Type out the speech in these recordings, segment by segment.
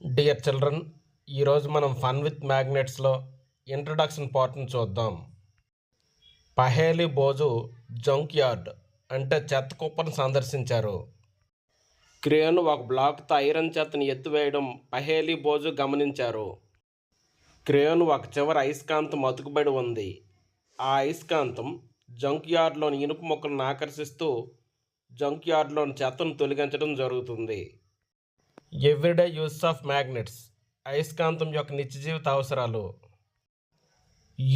Dear children, ఈరోజు మనం fun with మ్యాగ్నెట్స్లో introduction పార్ట్ని చూద్దాం. పహేలీ బోజు జంక్ యార్డ్ అంటే చెత్త కుప్పను సందర్శించారు. క్రేన్ ఒక బ్లాక్తో ఐరన్ చెత్తని ఎత్తివేయడం పహేలీ బోజు గమనించారు. క్రేన్ ఒక చివర అయస్కాంతం అతుకుబడి ఉంది. ఆ అయస్కాంతం జంక్ యార్డ్లోని ఇనుప ముక్కలను ఆకర్షిస్తూ జంక్ యార్డ్లోని చెత్తను తొలగించడం జరుగుతుంది. ఎవ్రీడే యూస్ ఆఫ్ మ్యాగ్నెట్స్, అయస్కాంతం యొక్క నిత్య జీవిత అవసరాలు.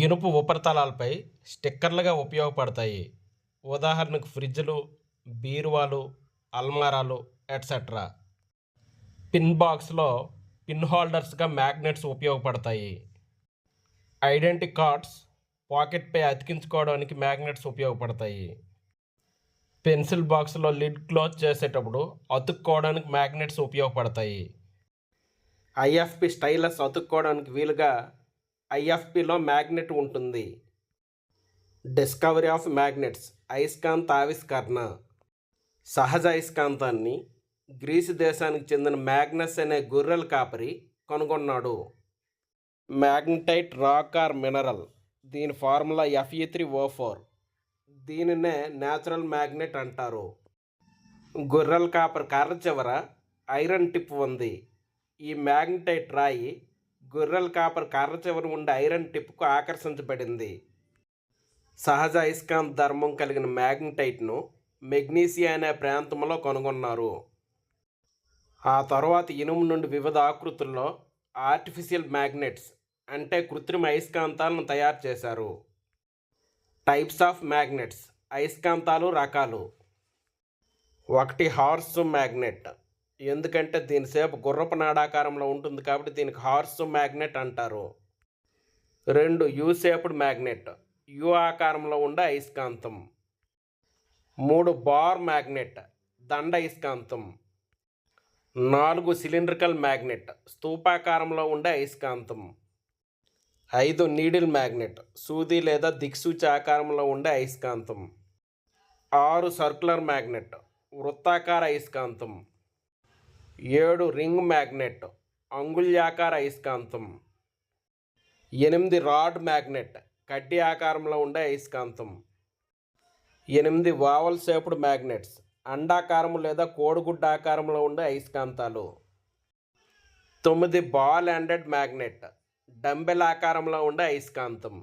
ఇనుపు ఉపరితలాలపై స్టిక్కర్లుగా ఉపయోగపడతాయి. ఉదాహరణకు ఫ్రిడ్జ్లు, బీరువాలు, అల్మారాలు ఎట్సెట్రా. పిన్ బాక్స్లో పిన్ హోల్డర్స్గా మ్యాగ్నెట్స్ ఉపయోగపడతాయి. ఐడెంటిటీ కార్డ్స్ పాకెట్పై అతికించుకోవడానికి మ్యాగ్నెట్స్ ఉపయోగపడతాయి. పెన్సిల్ బాక్స్లో లిడ్ క్లోజ్ చేసేటప్పుడు అతుక్కోవడానికి మ్యాగ్నెట్స్ ఉపయోగపడతాయి. ఐఎఫ్పి స్టైలస్ అతుక్కోవడానికి వీలుగా ఐఎఫ్పిలో మ్యాగ్నెట్ ఉంటుంది. డిస్కవరీ ఆఫ్ మ్యాగ్నెట్స్, అయస్కాంత ఆవిష్కరణ. సహజ అయస్కాంతాన్ని గ్రీసు దేశానికి చెందిన మ్యాగ్నస్ అనే గొర్రెల కాపరి కనుగొన్నాడు. మ్యాగ్నటైట్ రాక్ ఆర్ మినరల్, దీని ఫార్ములా Fe3O4. దీనినే న్యాచురల్ మ్యాగ్నెట్ అంటారు. గొర్రెల కాపర్ కర్ర చివర ఐరన్ టిప్ ఉంది. ఈ మ్యాగ్నటైట్ రాయి గొర్రెల కాపర్ కర్ర చివర ఉండే ఐరన్ టిప్కు ఆకర్షించబడింది. సహజ అయస్కాంత ధర్మం కలిగిన మ్యాగ్నటైట్ను మెగ్నీసియా అనే ప్రాంతంలో కనుగొన్నారు. ఆ తర్వాత ఇనుము నుండి వివిధ ఆకృతుల్లో ఆర్టిఫిషియల్ మ్యాగ్నెట్స్ అంటే కృత్రిమ అయస్కాంతాలను తయారు చేశారు. టైప్స్ ఆఫ్ మ్యాగ్నెట్స్, అయస్కాంతాలు రకాలు. 1 హార్స్ మ్యాగ్నెట్, ఎందుకంటే దీని షేప్ గుర్రపు నాడాకారంలో ఉంటుంది కాబట్టి దీనికి హార్స్ మ్యాగ్నెట్ అంటారు. 2 యూ షేప్డ్ మ్యాగ్నెట్, యూ ఆకారంలో ఉండే అయస్కాంతం. 3 బార్ మ్యాగ్నెట్, దండ అయస్కాంతం. 4 సిలిండ్రికల్ మ్యాగ్నెట్, స్తూపాకారంలో ఉండే అయస్కాంతం. 5 నీడిల్ మ్యాగ్నెట్, సూది లేదా దిక్సూచి ఆకారంలో ఉండే అయస్కాంతం. 6 సర్కులర్ మ్యాగ్నెట్, వృత్తాకార అయస్కాంతం. 7 రింగ్ మ్యాగ్నెట్, అంగుళ్యాకార అయస్కాంతం. 8 రాడ్ మ్యాగ్నెట్, కడ్డీ ఆకారంలో ఉండే అయస్కాంతం. 8 వావల్ షేప్డ్ మ్యాగ్నెట్స్, అండాకారం లేదా కోడిగుడ్డ ఆకారంలో ఉండే అయస్కాంతాలు. 9 బాల్ ఎండెడ్ మ్యాగ్నెట్, డంబెల్ ఆకారంలో ఉండే అయస్కాంతం.